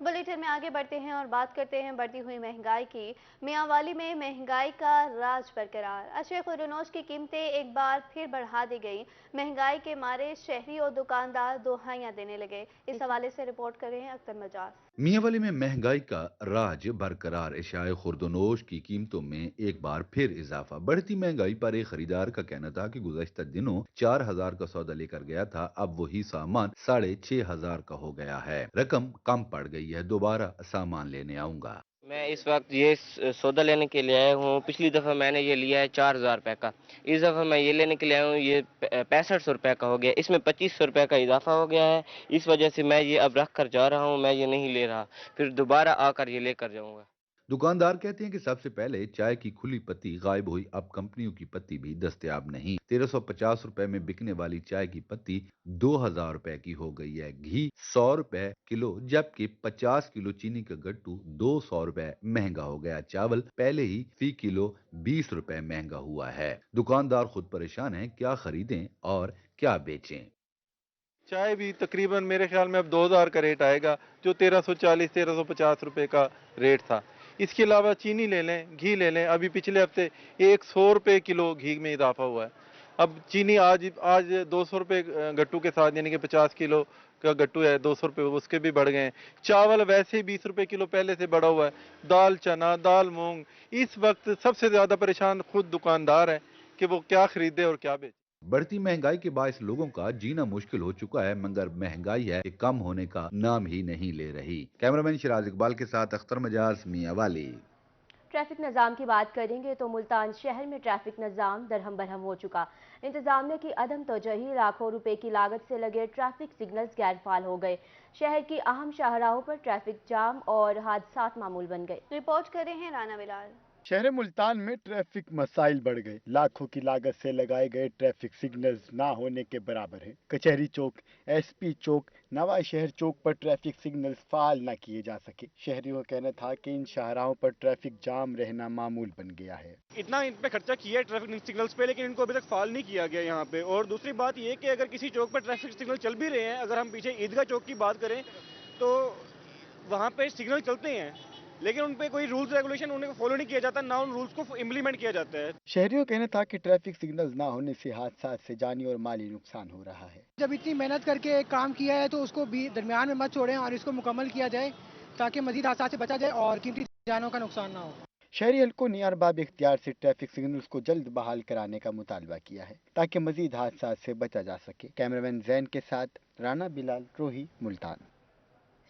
Bulletin में आगे बढ़ते हैं और बात करते हैं बढ़ती हुई महंगाई की। मियांवाली में महंगाई का राज बरकरार। अशे खुर्रनोश की कीमतें एक बार फिर बढ़ा दी गई। महंगाई के मारे शहरी और दुकानदार दोहाइयां देने लगे। इस हवाले से रिपोर्ट कर रहे हैं अख्तर मजाज। मियांवाली में महंगाई का राज बरकरार। एशियाए खुर्दनोश की कीमतों में एक बार फिर इजाफा। बढ़ती महंगाई पर एक खरीदार का कहना था कि गुज़श्ता दिनों 4,000 का सौदा लेकर गया था, अब वही सामान 6,500 का हो गया है। रकम कम पड़ गई है, दोबारा सामान लेने आऊंगा। मैं इस वक्त ये सौदा लेने के लिए आया हूँ। पिछली दफ़ा मैंने ये लिया है 4,000 रुपये का। इस दफ़ा मैं ये लेने के लिए आया हूँ, ये 6500 रुपये का हो गया। इसमें 2500 रुपये का इजाफा हो गया है। इस वजह से मैं ये अब रख कर जा रहा हूँ, मैं ये नहीं ले रहा, फिर दोबारा आकर ये लेकर जाऊँगा। दुकानदार कहते हैं कि सबसे पहले चाय की खुली पत्ती गायब हुई, अब कंपनियों की पत्ती भी दस्तयाब नहीं। 1,350 रुपए में बिकने वाली चाय की पत्ती 2,000 रुपए की हो गई है। घी 100 रुपए किलो, जबकि 50 किलो चीनी का गट्टू 200 रुपए महंगा हो गया। चावल पहले ही फी किलो 20 रुपए महंगा हुआ है। दुकानदार खुद परेशान है, क्या खरीदें और क्या बेचें। चाय भी तकरीबन मेरे ख्याल में अब 2,000 का रेट आएगा, जो 1,340-1,350 रुपए का रेट था। इसके अलावा चीनी ले लें, घी ले लें, अभी पिछले हफ्ते 100 रुपए किलो घी में इजाफा हुआ है। अब चीनी आज आज 200 रुपए गट्टू के साथ, यानी कि 50 किलो का गट्टू है, 200 रुपए उसके भी बढ़ गए हैं। चावल वैसे ही 20 रुपए किलो पहले से बढ़ा हुआ है। दाल चना, दाल मूंग, इस वक्त सबसे ज्यादा परेशान खुद दुकानदार है कि वो क्या खरीदे और क्या बेचे। बढ़ती महंगाई के बायस लोगों का जीना मुश्किल हो चुका है, मगर महंगाई है कि कम होने का नाम ही नहीं ले रही। कैमरामैन शिराज इकबाल के साथ अख्तर मजाज, मियांवाली। ट्रैफिक निज़ाम की बात करेंगे तो मुल्तान शहर में ट्रैफिक निज़ाम दरहम बरहम हो चुका। इंतजामिया की अदम तोजही, लाखों रुपए की लागत से लगे ट्रैफिक सिग्नल्स गैर फाल हो गए। शहर की अहम शाहराहों पर ट्रैफिक जाम और हादसात मामूल बन गए। रिपोर्ट कर रहे हैं राना बिलाल। शहर मुल्तान में ट्रैफिक मसाइल बढ़ गए। लाखों की लागत से लगाए गए ट्रैफिक सिग्नल्स ना होने के बराबर है। कचहरी चौक, एसपी चौक, नवा शहर चौक पर ट्रैफिक सिग्नल्स फाल न किए जा सके। शहरियों का कहना था कि इन शाहराहों पर ट्रैफिक जाम रहना मामूल बन गया है। इतना इन पे खर्चा किया है ट्रैफिक सिग्नल्स पे, लेकिन इनको अभी तक फाल नहीं किया गया यहाँ पे। और दूसरी बात ये कि अगर किसी चौक पर ट्रैफिक सिग्नल चल भी रहे हैं, अगर हम पीछे ईदगाह चौक की बात करें तो वहाँ पे सिग्नल चलते हैं, लेकिन उन पे कोई रूल्स रेगुलेशन उन्हें फॉलो नहीं किया जाता, ना उन रूल्स को इम्प्लीमेंट किया जाता है। शहरियों का कहना था कि ट्रैफिक सिग्नल्स ना होने से हादसा से जानी और माली नुकसान हो रहा है। जब इतनी मेहनत करके एक काम किया है तो उसको भी दरमियान में मत छोड़ें और इसको मुकम्मल किया जाए, ताकि मजीद हादसा से बचा जाए और कीमती जानों का नुकसान ना हो। शहरी हल्कों ने अरबाब इख्तियार से ट्रैफिक सिग्नल्स को जल्द बहाल कराने का मुतालबा किया है, ताकि मजीद हादसा से बचा जा सके। कैमरामैन जैन के साथ राना बिलाल, रोही, मुल्तान।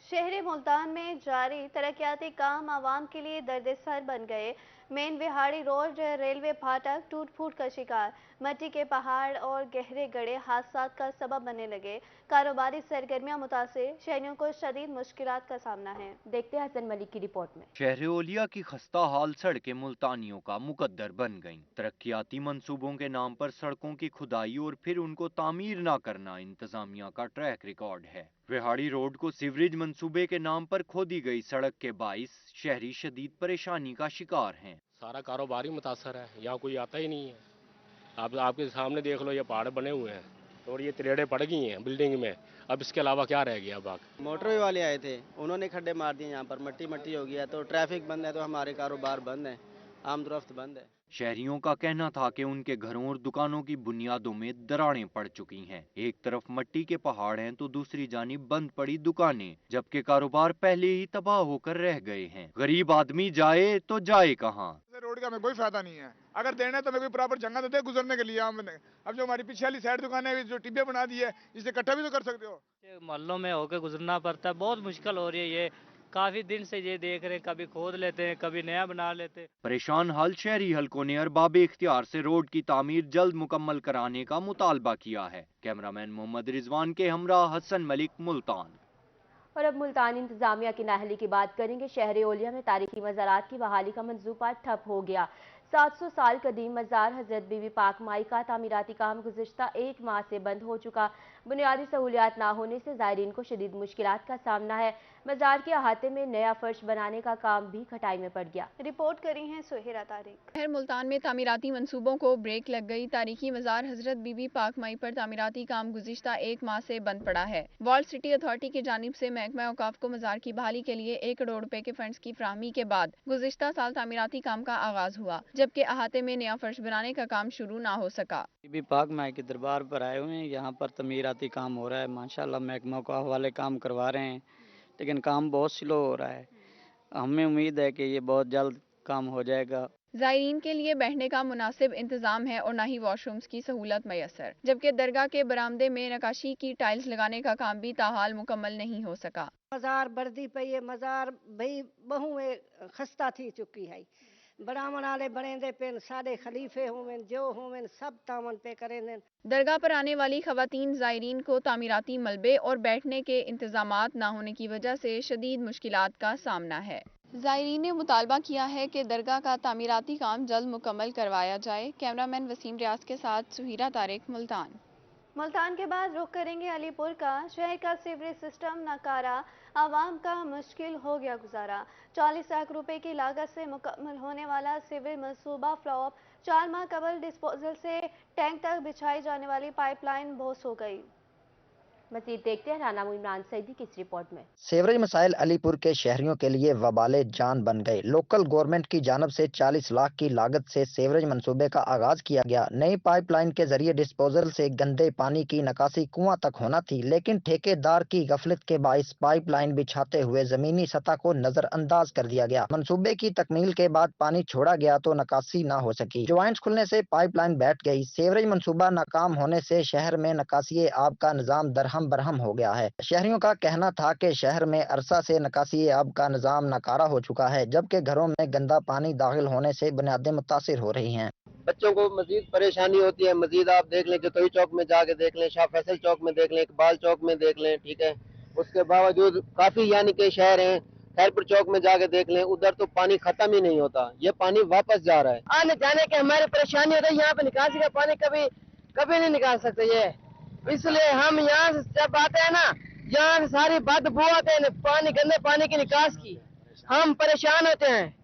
शहरी मुल्तान में जारी तरक्याती काम आवाम के लिए दर्द-ए-सर बन गए। मेन विहाड़ी रोड रेलवे फाटक टूट फूट का शिकार। मट्टी के पहाड़ और गहरे गड्ढे हादसात का सबब बनने लगे। कारोबारी सरगर्मियां मुतासिर, शहरियों को शदीद मुश्किलात का सामना है। देखते हैं हसन मलिक की रिपोर्ट में। शहरियोलिया की खस्ता हाल सड़कें मुल्तानियों का मुकद्दर बन गईं। तरक्याती मंसूबों के नाम पर सड़कों की खुदाई और फिर उनको तामीर ना करना इंतजामिया का ट्रैक रिकॉर्ड है। विहाड़ी रोड को सीवरेज मंसूबे के नाम पर खोदी गई सड़क के बाइस शहरी शदीद परेशानी का शिकार हैं। सारा कारोबार ही मुतासर है, यहाँ कोई आता ही नहीं है। आप आपके सामने देख लो, ये पहाड़ बने हुए हैं और ये त्रेड़े पड़ गई हैं बिल्डिंग में। अब इसके अलावा क्या रह गया? बाकी मोटरवे वाले आए थे, उन्होंने खड्डे मार दिए, यहाँ पर मट्टी मट्टी हो गया, तो ट्रैफिक बंद है, तो हमारे कारोबार बंद है, आमदोरफ्त बंद है। शहरियों का कहना था कि उनके घरों और दुकानों की बुनियादों में दरारें पड़ चुकी हैं। एक तरफ मट्टी के पहाड़ हैं तो दूसरी जानिब बंद पड़ी दुकानें, जबकि कारोबार पहले ही तबाह होकर रह गए हैं। गरीब आदमी जाए तो जाए कहाँ? रोड का हमें कोई फायदा नहीं है। अगर देना है तो हमें कोई प्रॉपर जगह तो दे गुजरने के लिए। हमने अब जो हमारी पीछे वाली साइड दुकान है, जो टिब्बे बना दी है, इसे इकट्ठा भी तो कर सकते हो। मोहल्लों में होकर गुजरना पड़ता है, बहुत मुश्किल हो रही है। ये काफी दिन से ये देख रहे हैं, कभी खोद लेते हैं, कभी नया बना लेते हैं। परेशान हाल शहरी हलकों ने अरबाब इख्तियार से रोड की तामीर जल्द मुकम्मल कराने का मुतालबा किया है। कैमरामैन मोहम्मद रिजवान के हमरा हसन मलिक, मुल्तान। और अब मुल्तान इंतजामिया की नाहली की बात करेंगे। शहर ओलिया में तारीखी मज़ारात की बहाली का मंसूबा ठप हो गया। 700 साल कदीम मज़ार हज़रत बीबी पाक माई का तामीराती काम गुज़श्ता एक माह से बंद हो चुका। बुनियादी सहूलियात ना होने से ज़ायरीन को शदीद मुश्किलात का सामना है। मज़ार के अहाते में नया फर्श बनाने का काम भी खटाई में पड़ गया। रिपोर्ट करी है सुहेरा तारिक। शहर मुल्तान में तामीराती मंसूबों को ब्रेक लग गई। तारीखी मज़ार हजरत बीबी पाक माई पर तामीराती काम गुज़िश्ता एक माह से बंद पड़ा है। वर्ल्ड सिटी अथॉरिटी की जानिब से महकमा औकाफ को मज़ार की बहाली के लिए 1 करोड़ रुपए के फंड्स की फराहमी के बाद गुज़िश्ता साल तामीराती काम का आगाज हुआ, जबकि अहाते में नया फर्श बनाने का काम शुरू ना हो सका। बीबी पाक माई के दरबार पर आए हुए हैं। यहाँ पर तमीराती काम हो रहा है। माशाल्लाह महकमा औकाफ वाले काम करवा रहे हैं, लेकिन काम बहुत स्लो हो रहा है। हमें उम्मीद है कि ये बहुत जल्द काम हो जाएगा। ज़ायरीन के लिए बैठने का मुनासिब इंतजाम है और न ही वॉशरूम्स की सहूलत मैसर, जबकि दरगाह के बरामदे में नकाशी की टाइल्स लगाने का काम भी ताहाल मुकम्मल नहीं हो सका। मज़ार बढ़ती पई है, मज़ार भई बहु खस्ता थी चुकी है। ब्राह्मण आले बने पे सारे खलीफे होवन जो होवन सब तावन पे करें। दरगाह पर आने वाली खवातीन ज़ायरीन को तामीराती मलबे और बैठने के इंतजामात न होने की वजह से शदीद मुश्किलात का सामना है। ज़ायरीन ने मुतालबा किया है कि दरगाह का तामीराती काम जल्द मुकम्मल करवाया जाए। कैमरामैन वसीम रियाज के साथ सुहेरा तारिक, मुल्तान। मुल्तान के बाद रुख करेंगे अलीपुर का। शहर का सीवरेज सिस्टम नाकारा, आवाम का मुश्किल हो गया गुजारा। 40 लाख रुपए की लागत से मुकम्मल होने वाला सीवरेज मंसूबा फ्लॉप। 4 माह कबल डिस्पोजल से टैंक तक बिछाई जाने वाली पाइपलाइन बोस हो गई। मज़ीद देखते हैं राना इमरान सईदी की इस रिपोर्ट में। सीवरेज मसाइल अलीपुर के शहरियों के लिए वबाले जान बन गए। लोकल गवर्नमेंट की जानब से 40 लाख की लागत से सीवरेज मंसूबे का आगाज किया गया। नई पाइपलाइन के जरिए डिस्पोजल से गंदे पानी की निकासी कुआं तक होना थी, लेकिन ठेकेदार की गफलत के बाइस पाइपलाइन बिछाते हुए जमीनी सतह को नजरअंदाज कर दिया गया। मंसूबे की तकमील के बाद पानी छोड़ा गया तो निकासी न हो सकी। ज्वाइंट्स खुलने से पाइपलाइन बैठ गई। सीवरेज मंसूबा नाकाम होने से शहर में निकासी आब का निजाम दरहम बरहम हो गया है। शहरियों का कहना था कि शहर में अरसा से निकासी आब का निजाम नाकारा हो चुका है, जबकि घरों में गंदा पानी दाखिल होने से बुनियादें मुतासिर हो रही हैं। बच्चों को मजीद परेशानी होती है। मजीद आप देख लें, जतोई चौक में जाके देख लें, शाह फैसल चौक में देख लें, इकबाल चौक में देख लें, ठीक है। उसके बावजूद काफी यानी कि शहर हैं, खैरपुर चौक में जाके देख लें, उधर तो पानी खत्म ही नहीं होता। ये पानी वापस जा रहा है। आने जाने के हमारी परेशानी होती है। यहाँ पे निकासी का पानी कभी नहीं निकाल सकते ये, इसलिए हम यहाँ से जब आते हैं ना, यहाँ से सारी बदबू आते हैं पानी, गंदे पानी की निकास की, हम परेशान होते हैं।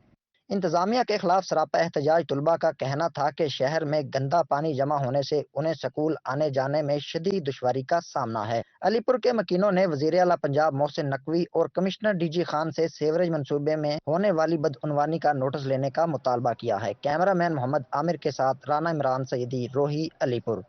इंतजामिया के खिलाफ सरापा एहतजाज तलबा का कहना था कि शहर में गंदा पानी जमा होने से उन्हें स्कूल आने जाने में शदीद दुश्वारी का सामना है। अलीपुर के मकीनों ने वज़ीर आला पंजाब मोहसिन नकवी और कमिश्नर डीजी खान से सीवरेज मंसूबे में होने वाली बदउनवानी का नोटिस लेने का मुतालबा किया है। कैमरामैन मोहम्मद आमिर के साथ राना इमरान सईदी, रोही, अलीपुर।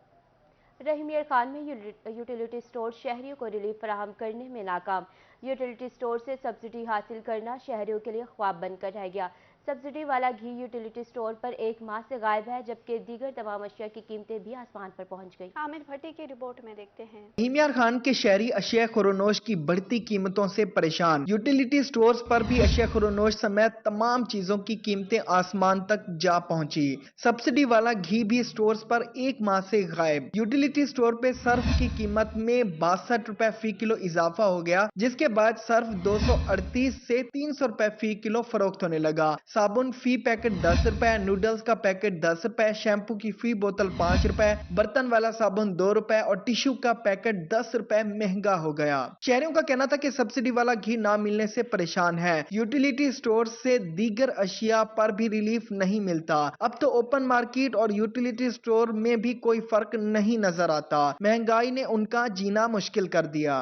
रहीमियर खान में यूटिलिटी स्टोर शहरियों को रिलीफ फराहम करने में नाकाम। यूटिलिटी स्टोर से सब्सिडी हासिल करना शहरियों के लिए ख्वाब बनकर रह गया। सब्सिडी वाला घी यूटिलिटी स्टोर पर 1 माह से गायब है, जबकि दीगर तमाम अशिया की कीमतें भी आसमान पर पहुंच गई। आमिर भट्टी की रिपोर्ट में देखते हैं। रहीमियर खान के शहरी अशिया खुरोनोश की बढ़ती कीमतों से परेशान। यूटिलिटी स्टोर्स पर भी अशिया खुरोनोश समेत तमाम चीजों की कीमतें आसमान तक जा पहुंची। सब्सिडी वाला घी भी स्टोर्स पर 1 माह से गायब। यूटिलिटी स्टोर पे सर्फ की कीमत में 62 रुपए फी किलो इजाफा हो गया, जिसके बाद सर्फ 238 से 300 रुपए फी किलो फरोख्त होने लगा। साबुन फी पैकेट 10 रुपए, नूडल्स का पैकेट 10 रुपए, शैम्पू की फी बोतल 5 रुपए, बर्तन वाला साबुन 2 रुपए और टिश्यू का पैकेट 10 रुपए महंगा हो गया। शहरियों का कहना था कि सब्सिडी वाला घी ना मिलने से परेशान है। यूटिलिटी स्टोर से दीगर अशिया पर भी रिलीफ नहीं मिलता। अब तो ओपन मार्केट और यूटिलिटी स्टोर में भी कोई फर्क नहीं नजर आता। महंगाई ने उनका जीना मुश्किल कर दिया।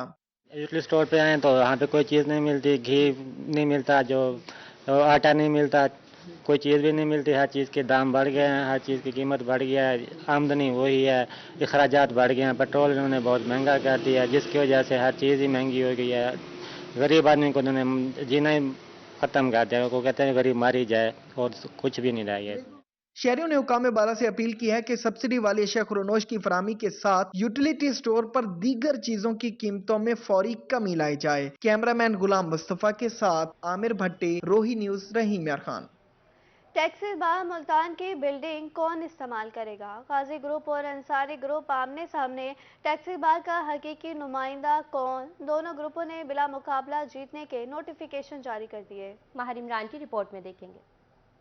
यूटिलिटी स्टोर पे आए तो यहाँ पे कोई चीज़ नहीं मिलती, घी नहीं मिलता, जो आटा नहीं मिलता, कोई चीज़ भी नहीं मिलती। हर चीज़ के दाम बढ़ गए हैं, हर चीज़ की कीमत बढ़ गया है, आमदनी वही है, अखराजात बढ़ गए हैं। पेट्रोल इन्होंने बहुत महंगा कर दिया, जिसकी वजह से हर चीज़ ही महंगी हो गई है। गरीब आदमी को इन्होंने जीना ही ख़त्म कर दिया। वो कहते हैं गरीब मारी जाए और कुछ भी नहीं रह गया। शहरियों ने हुकाम बाला से अपील की है कि सब्सिडी वाली अशिया खुरोनोश की फराहमी के साथ यूटिलिटी स्टोर पर दीगर चीजों की कीमतों में फौरी कमी लाई जाए। कैमरामैन गुलाम मुस्तफा के साथ आमिर भट्टी, रोही न्यूज, रहीमियर खान। टैक्सी बार मुल्तान की बिल्डिंग कौन इस्तेमाल करेगा? गाजी ग्रुप और अंसारी ग्रुप आमने सामने। टैक्सी बार का हकीकी नुमाइंदा कौन? दोनों ग्रुपों ने बिला मुकाबला जीतने के नोटिफिकेशन जारी कर दिए। माहिर इमरान की रिपोर्ट में देखेंगे।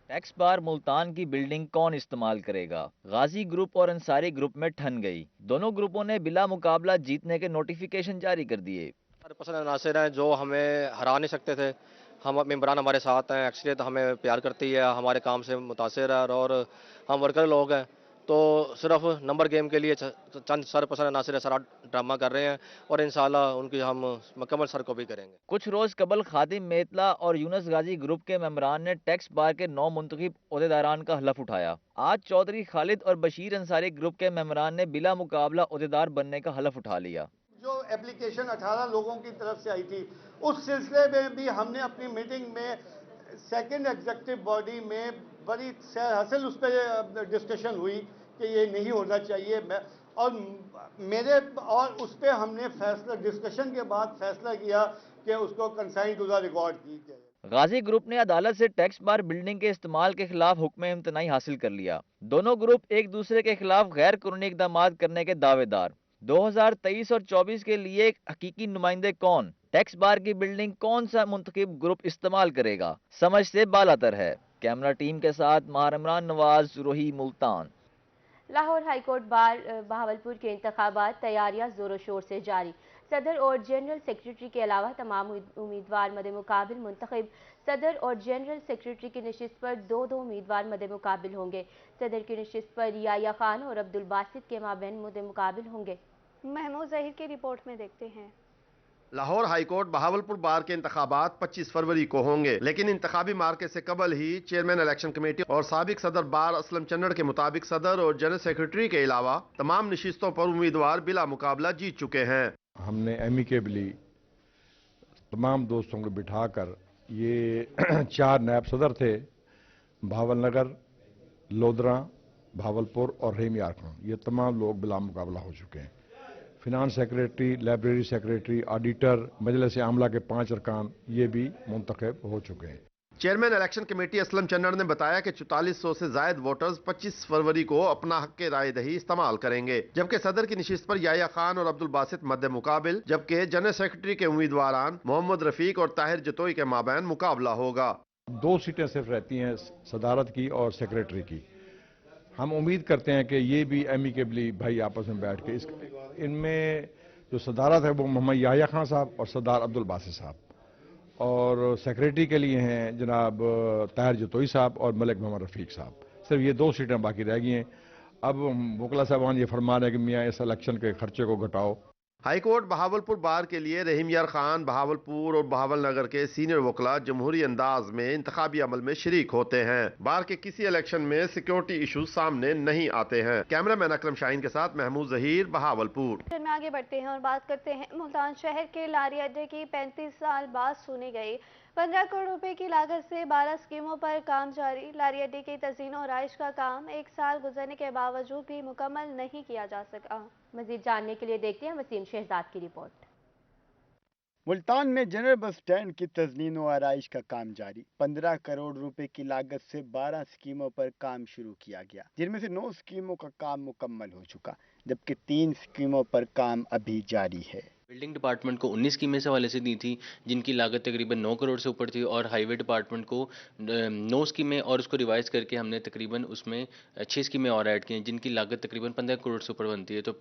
टैक्स बार मुल्तान की बिल्डिंग कौन इस्तेमाल करेगा? गाजी ग्रुप और अंसारी ग्रुप में ठन गई। दोनों ग्रुपों ने बिला मुकाबला जीतने के नोटिफिकेशन जारी कर दिए। पसंद अनासर हैं जो हमें हरा नहीं सकते थे। हम मेम्बरान हमारे साथ हैं, अक्सरियत हमें प्यार करती है, हमारे काम से मुतासिर है और हम वर्कर लोग हैं, तो सिर्फ नंबर गेम के लिए चंद सरपसंद अनासर सारा ड्रामा कर रहे हैं और इंशाल्लाह उनकी हम मुकम्मल सरकोबी करेंगे। कुछ रोज कबल खादिम मेतला और यूनुस गाजी ग्रुप के मेंबरान ने टैक्स बार के 9 मुंतखब ओहदेदारान का हलफ उठाया। आज चौधरी खालिद और बशीर अंसारी ग्रुप के मेंबरान ने बिला मुकाबला ओहदेदार बनने का हलफ उठा लिया। जो एप्लीकेशन 18 लोगों की तरफ से आई थी, उस सिलसिले में भी हमने अपनी मीटिंग में सेकंड एग्जीक्यूटिव बॉडी में बड़ी सैर हासिल उस पर डिस्कशन हुई कि ये नहीं होना चाहिए, और उस पर हमने फैसला डिस्कशन के बाद फैसला किया कि उसको कंसाइन टू द रिकॉर्ड की जाए। गाजी ग्रुप ने अदालत से टैक्स बार बिल्डिंग के इस्तेमाल के खिलाफ हुक्म इम्तनाई हासिल कर लिया। दोनों ग्रुप एक दूसरे के खिलाफ गैर कानूनी इक़दाम करने के दावेदार। 2023 और 24 के लिए एक हकीकी नुमाइंदे कौन, टैक्स बार की बिल्डिंग कौन सा मुंतखब ग्रुप इस्तेमाल करेगा, समझ से बालातर है। कैमरा टीम के साथ माहर इमरान नवाज, रोही, मुल्तान। लाहौर हाईकोर्ट बार बहावलपुर के इंतखाबात तैयारियां जोरों शोर से जारी। सदर और जनरल सेक्रेटरी के अलावा तमाम उम्मीदवार मद मुकाबिल मुंतखब। सदर और जनरल सेक्रेटरी की नशिस्त पर दो उम्मीदवार मद मुकाबिल होंगे। सदर की नशिस्त पर याया खान और अब्दुल बासित के माबैन मद मुकाबिल होंगे। महमूद जहीर की रिपोर्ट में देखते हैं। लाहौर हाईकोर्ट बहावलपुर बार के इंतखाबात 25 फरवरी को होंगे, लेकिन इंतखाबी मार्के से कबल ही चेयरमैन इलेक्शन कमेटी और साबिक सदर बार असलम चन्नड़ के मुताबिक सदर और जनरल सेक्रेटरी के अलावा तमाम नशिस्तों पर उम्मीदवार बिला मुकाबला जीत चुके हैं। हमने एमिकेबली तमाम दोस्तों को बिठाकर, ये 4 नायब सदर थे, भावल नगर, लोधरा, भावलपुर और रहीम यार खान, ये तमाम लोग बिला मुकाबला हो चुके हैं। Finance secretary, library secretary, auditor, मजलिस आमला के 5 अरकान ये भी मुंतखब हो चुके हैं। चेयरमैन इलेक्शन कमेटी असलम चन्नड़ ने बताया कि 4400 से जायद वोटर्स 25 फरवरी को अपना हक के राय दही इस्तेमाल करेंगे, जबकि सदर की नशिस्त पर याया खान और अब्दुल बासित मद्दे मुकाबिल, जबकि जनरल सेक्रेटरी के उम्मीदवारान मोहम्मद रफीक और ताहिर जतोई के माबैन मुकाबला होगा। 2 सीटें सिर्फ रहती हैं सदारत की और सेक्रेटरी की। हम उम्मीद करते हैं कि ये भी एमिकेबली भाई आपस में बैठ के इनमें जो सदारत है वो मोहम्मद याया खान साहब और सरदार अब्दुल बासित साहब, और सेक्रेटरी के लिए हैं जनाब ताहिर जतोई साहब और मलिक मोहम्मद रफीक साहब। सिर्फ ये 2 सीटें बाकी रह गई हैं। अब वकला साहबान ये फरमा रहे हैं कि मियाँ इस इलेक्शन के खर्चे को घटाओ। हाईकोर्ट बहावलपुर बार के लिए रहीम यार खान बहावलपुर और बहावल नगर के सीनियर वकला जमहूरी अंदाज में इंतखाबी अमल में शरीक होते हैं। बार के किसी इलेक्शन में सिक्योरिटी इशू सामने नहीं आते हैं। कैमरामैन अकरम शाहीन के साथ महमूद जहीर, बहावलपुर। में आगे बढ़ते हैं और बात करते हैं मुल्तान शहर के लारी अड्डे की 35 साल बाद सुनी गई 15 करोड़ रुपए की लागत से 12 स्कीमों पर काम जारी। लारी अड्डे की तज़ीन और आइश का काम 1 साल गुजरने के बावजूद भी मुकम्मल नहीं किया जा सका। मजीद जानने के लिए देखते हैं वसीम शहजाद की रिपोर्ट। मुल्तान में जनरल बस स्टैंड की तज़मीन और आराइश का काम जारी। 15 करोड़ रुपए की लागत से 12 स्कीमों पर काम शुरू किया गया, जिनमें से 9 स्कीमों का काम मुकम्मल हो चुका, जबकि 3 स्कीमों पर काम अभी जारी है। बिल्डिंग डिपार्टमेंट को 19 स्कीमें इस हवाले से दी थी जिनकी लागत तकरीबन 9 करोड़ से ऊपर थी, और हाईवे डिपार्टमेंट को 9 स्कीमें और उसको रिवाइज करके हमने तकरीबन उसमें 6 स्कीमें और ऐड की हैं जिनकी लागत तकरीबन 15 करोड़ से ऊपर बनती है। तो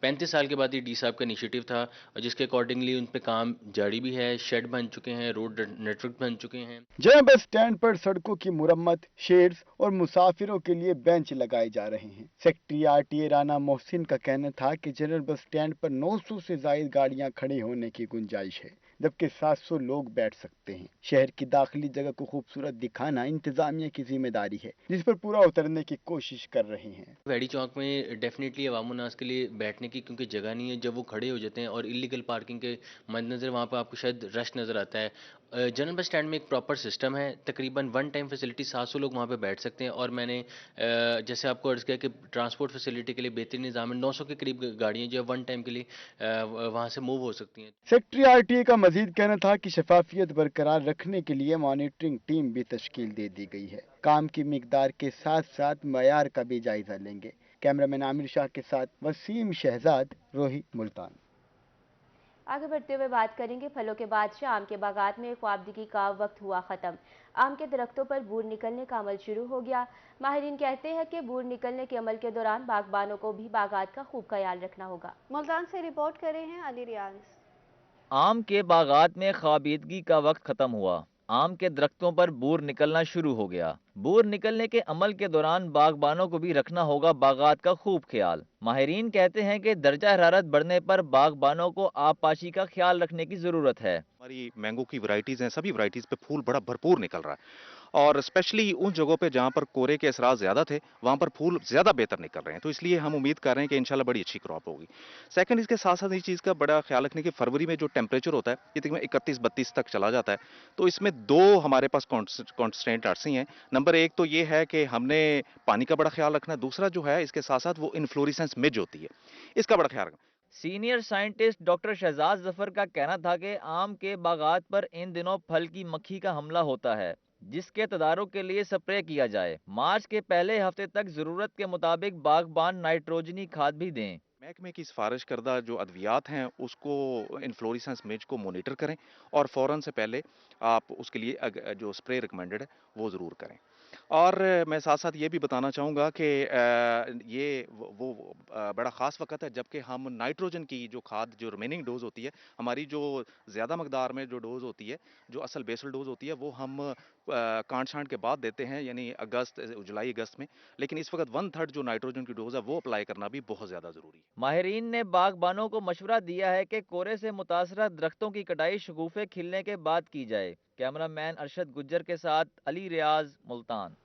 35 साल के बाद ये डी साहब का इनिशिएटिव था और जिसके अकॉर्डिंगली उन पर काम जारी भी है, शेड बन चुके हैं, रोड नेटवर्क बन चुके हैं। जनरल बस स्टैंड पर सड़कों की मुरम्मत, शेड्स और मुसाफिरों के लिए बेंच लगाए जा रहे हैं। सेक्रेटरी RTA राना मोहसिन का कहना था कि जनरल बस स्टैंड पर 900 से ज्यादा गाड़ियां खड़ी होने की गुंजाइश है, जबकि 700 लोग बैठ सकते हैं। शहर की दाखिली जगह को खूबसूरत दिखाना इंतजामिया की जिम्मेदारी है, जिस पर पूरा उतरने की कोशिश कर रहे हैं। वैडी चौक में डेफिनेटली अवाम उन्नास के लिए बैठने की क्योंकि जगह नहीं है, जब वो खड़े हो जाते हैं और इलीगल पार्किंग के मद्देनजर वहाँ पर आपको शायद रश नज़र आता है। जनरल बस स्टैंड में एक प्रॉपर सिस्टम है, तकरीबन 1 टाइम फैसिलिटी 700 लोग वहाँ पे बैठ सकते हैं, और मैंने जैसे आपको अर्ज़ किया कि ट्रांसपोर्ट फैसिलिटी के लिए बेहतरीन निज़ाम है। 900 के करीब गाड़ियाँ जो है 1 टाइम के लिए वहाँ से मूव हो सकती हैं। सेक्रेटरी RTA का मजीद कहना था कि शफाफियत बरकरार रखने के लिए मॉनिटरिंग टीम भी तश्कील दे दी गई है। काम की मिकदार के साथ साथ मयार का भी जायजा लेंगे। कैमरामैन आमिर शाह के साथ वसीम शहजाद, रोही, मुल्तान। आगे बढ़ते हुए बात करेंगे फलों के बादशाह आम के बागात में ख्वाबदगी का वक्त हुआ ख़त्म। आम के दरख्तों पर बूर निकलने का अमल शुरू हो गया। माहिरीन कहते हैं कि बूर निकलने के अमल के दौरान बागबानों को भी बागात का खूब ख्याल रखना होगा। मुल्तान से रिपोर्ट कर रहे हैं अली रियाज। आम के बागात में खाबीदगी का वक्त खत्म हुआ। आम के दरख्तों पर बूर निकलना शुरू हो गया। बूर निकलने के अमल के दौरान बागबानों को भी रखना होगा बागात का खूब ख्याल। माहिरीन कहते हैं कि दर्जा हरारत बढ़ने पर बागबानों को आबपाशी का ख्याल रखने की जरूरत है। हमारी मैंगो की वैरायटीज हैं, सभी वैरायटीज पे फूल बड़ा भरपूर निकल रहा है और स्पेशली उन जगहों पे जहाँ पर कोरे के असरार ज़्यादा थे वहाँ पर फूल ज़्यादा बेहतर निकल रहे हैं, तो इसलिए हम उम्मीद कर रहे हैं कि इंशाल्लाह बड़ी अच्छी क्रॉप होगी। सेकंड, इसके साथ साथ इस चीज़ का बड़ा ख्याल रखने की फरवरी में जो टेम्परेचर होता है ये तकरीबन 31-32 तक चला जाता है, तो इसमें दो हमारे पास कॉन्स्टेंट अर्सी हैं। नंबर एक तो ये है कि हमने पानी का बड़ा ख्याल रखना है, दूसरा जो है इसके साथ साथ वो इन्फ्लोरेसेंस मिज होती है, इसका बड़ा ख्याल रखना। Senior scientist doctor Shahzad Zafar का कहना था कि आम के बागात पर इन दिनों फल की मक्खी का हमला होता है, जिसके तदारुक के लिए स्प्रे किया जाए। मार्च के पहले हफ्ते तक जरूरत के मुताबिक बागबान नाइट्रोजनी खाद भी दें। महकमे की सिफारिश करदा जो अद्वियात हैं उसको इन्फ्लोरेसेंस मिज को मोनिटर करें और फ़ौरन से पहले आप उसके लिए जो स्प्रे रिकमेंडेड है वो ज़रूर करें। और मैं साथ साथ ये भी बताना चाहूँगा कि ये वो बड़ा ख़ास वक़्त है जबकि हम नाइट्रोजन की जो खाद जो रिमेनिंग डोज़ होती है, हमारी जो ज़्यादा मकदार में जो डोज़ होती है, जो असल बेसल डोज़ होती है वो हम कांट छांट के बाद देते हैं, यानी जुलाई अगस्त में। लेकिन इस वक्त 1/3 जो नाइट्रोजन की डोज़ है वो अप्लाई करना भी बहुत ज़्यादा ज़रूरी है। माहिरीन ने बागबानों को मशवरा दिया है कि कोरे से मुतासरा दरख्तों की कटाई शगुफे खिलने के बाद की जाए। कैमरामैन अरशद गुज्जर के साथ अली रियाज, मुल्तान।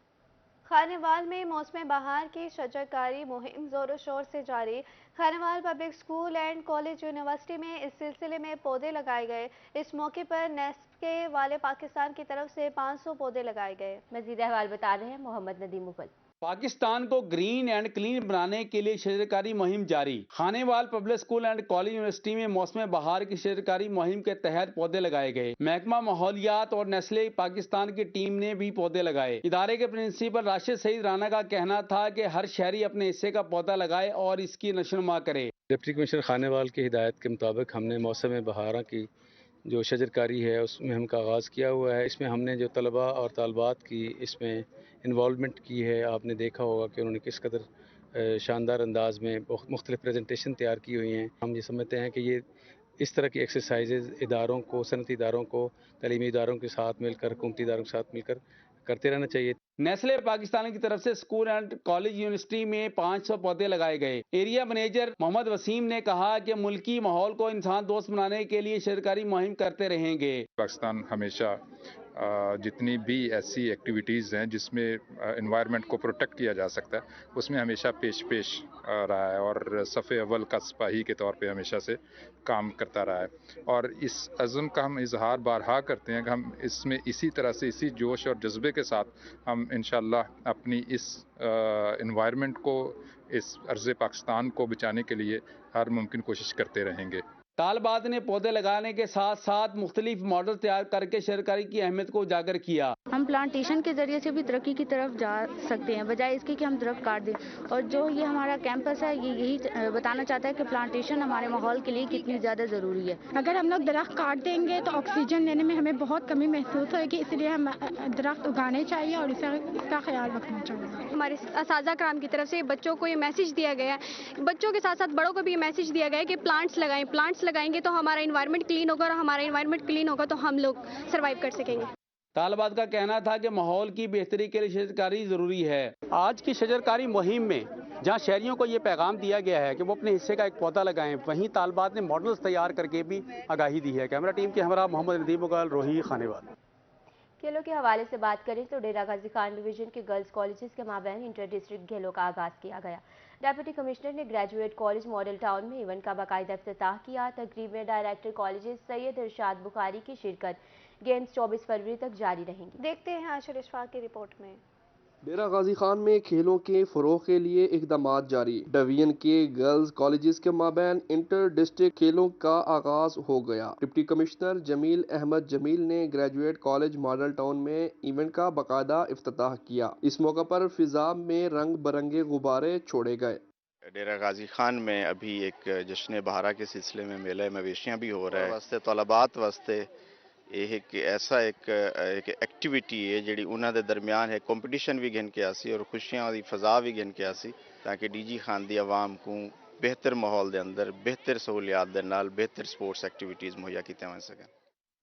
खानेवाल में मौसम बहार की शजरकारी मुहिम जोरों शोर से जारी। Khanewal public school and college university में इस सिलसिले में पौधे लगाए गए। इस मौके पर नेस्के वाले पाकिस्तान की तरफ से 500 पौधे लगाए गए। मजीद अहवाल बता रहे हैं मोहम्मद नदीम मुगल। पाकिस्तान को ग्रीन एंड क्लीन बनाने के लिए शजरकारी मुहिम जारी। Khanewal public school and college university में मौसम बहार की शजरकारी मुहिम के तहत पौधे लगाए गए। महकमा माहौलियात और नेस्ले पाकिस्तान की टीम ने भी पौधे लगाए। इदारे के प्रिंसिपल राशिद सईद राना का कहना था कि हर शहरी अपने हिस्से का पौधा लगाए और इसकी नशोनुमा करे। डिप्टी कमिश्नर खानेवाल की हिदायत के मुताबिक हमने मौसम बहार की जो शजरकारी है उसमें हम का आगाज़ किया हुआ है। इसमें हमने जो तलबा और तालबात की इसमें इन्वॉल्वमेंट की है, आपने देखा होगा कि उन्होंने किस कदर शानदार अंदाज में मुख्तलिफ प्रेजेंटेशन तैयार की हुई हैं। हम ये समझते हैं कि ये इस तरह की एक्सरसाइजेज इदारों को, सनती इदारों को, तलीमी इदारों के साथ मिलकर, हुकूमती इदारों के साथ मिलकर करते रहना चाहिए। नेस्ले पाकिस्तान की तरफ से स्कूल एंड कॉलेज यूनिवर्सिटी में 500 पौधे लगाए गए। एरिया मैनेजर मोहम्मद वसीम ने कहा कि मुल्की माहौल को इंसान दोस्त बनाने के लिए शजरकारी मुहिम करते रहेंगे। पाकिस्तान हमेशा जितनी भी ऐसी एक्टिविटीज़ हैं जिसमें एनवायरनमेंट को प्रोटेक्ट किया जा सकता है उसमें हमेशा पेश रहा है और सफ़े अव्वल का सिपाही के तौर पे हमेशा से काम करता रहा है। और इस अज़्म का हम इजहार बारहा करते हैं कि हम इसमें इसी तरह से इसी जोश और जज्बे के साथ हम इंशाअल्लाह अपनी इस एनवायरनमेंट को, इस अर्ज़ पाकिस्तान को बचाने के लिए हर मुमकिन कोशिश करते रहेंगे। तालबात ने पौधे लगाने के साथ साथ मुख्तलिफ मॉडल तैयार करके शजरकारी की अहमियत को उजागर किया। हम प्लांटेशन के जरिए से भी तरक्की की तरफ जा सकते हैं, बजाय इसके कि हम दरख्त काट दें। और जो ये हमारा कैंपस है ये यही बताना चाहता है कि प्लांटेशन हमारे माहौल के लिए कितनी ज़्यादा ज़रूरी है। अगर हम लोग दरख्त काट देंगे तो ऑक्सीजन लेने में हमें बहुत कमी महसूस होगी, इसलिए हम दरख्त उगाने चाहिए और इसका ख्याल रखना चाहिए। हमारे असातिज़ा कराम की तरफ से बच्चों को ये मैसेज दिया गया है, बच्चों के साथ साथ बड़ों को भी ये मैसेज दिया गया है कि प्लांट्स लगाएं। प्लांट्स लगाएंगे तो हमारा एनवायरनमेंट क्लीन होगा और हमारा एनवायरनमेंट क्लीन होगा तो हम लोग सर्वाइव कर सकेंगे। तालबात का कहना था कि माहौल की बेहतरी के लिए शजरकारी जरूरी है। आज की शजरकारी मुहिम में जहां शहरियों को ये पैगाम दिया गया है कि वो अपने हिस्से का एक पौधा लगाएं, वहीं तालबात ने मॉडल्स तैयार करके भी आगाही दी है। कैमरा टीम के हमरा मोहम्मद नदीम मुगल, रोही, खानेवाल। खेलों के हवाले से बात करें तो डेरा गाजी खान डिवीजन के गर्ल्स कॉलेजेस के माबैन इंटर डिस्ट्रिक्ट खेलों का आगाज किया गया। डेप्यूटी कमिश्नर ने ग्रेजुएट कॉलेज मॉडल टाउन में इवेंट का बाकायदा इफ्तिताह किया। तकरीब में डायरेक्टर कॉलेजेस सैयद इरशाद बुखारी की शिरकत। गेम्स 24 फरवरी तक जारी रहेंगी। देखते हैं आशिर इशफाक की रिपोर्ट में। डेरा गाजी खान में खेलों के फरोग के लिए इक़दामात जारी। डिवीजन के गर्ल्स कॉलेजेस के माबैन इंटर डिस्ट्रिक्ट खेलों का आगाज हो गया। डिप्टी कमिश्नर जमील अहमद जमील ने ग्रेजुएट कॉलेज मॉडल टाउन में इवेंट का बाकायदा इफ्तिताह किया। इस मौके पर फिजा में रंग बिरंगे गुब्बारे छोड़े गए। डेरा गाजी खान में अभी एक जश्न बहारा के सिलसिले में मेला मवेशियाँ भी हो रहा है। वास्ते तलबात वास्ते एक ऐसा एक एक्टिविटी है जी उन्होंने दरमियान है कंपटीशन भी गिन के आसी और खुशियां की फजा भी गिन के आसी ताकि डीजी खान दी आवाम को ਬਿਹਤਰ ਮਾਹੌਲ ਦੇ ਅੰਦਰ ਬਿਹਤਰ ਸਹੂਲੀਅਤ ਦੇ ਨਾਲ ਬਿਹਤਰ ਸਪੋਰਟਸ ਐਕਟੀਵਿਟੀਜ਼ ਮੁਹੱਈਆ ਕੀਤੀਆਂ ਜਾ ਸਕਣ।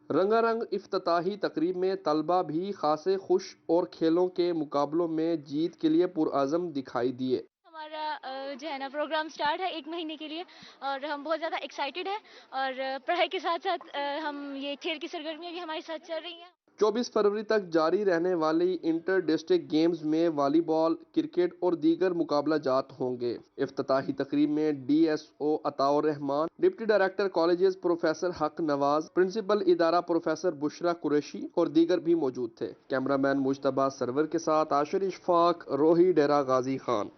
रंगारंग इफ्तिताही तकरीब में तलबा भी खासे खुश और खेलों के मुकाबलों में जीत के लिए पुरअज़म दिखाई दिए। हमारा जो है ना प्रोग्राम स्टार्ट है 1 महीने के लिए और हम बहुत ज़्यादा एक्साइटेड हैं और पढ़ाई के साथ साथ हम ये खेल की सरगर्मियाँ भी हमारे साथ चल रही हैं। 24 फरवरी तक जारी रहने वाली इंटर डिस्ट्रिक्ट गेम्स में वॉलीबॉल, क्रिकेट और दीगर मुकाबला जात होंगे। इफ्तिताही तकरीब में DSO Ataur Rahman, deputy director colleges professor हक नवाज, प्रिंसिपल इदारा प्रोफेसर बुशरा कुरैशी और दीगर भी मौजूद थे। कैमरामैन मुज्तबा सरवर के साथ आशिर इशफाक, रोही, डेरा गाजी खान।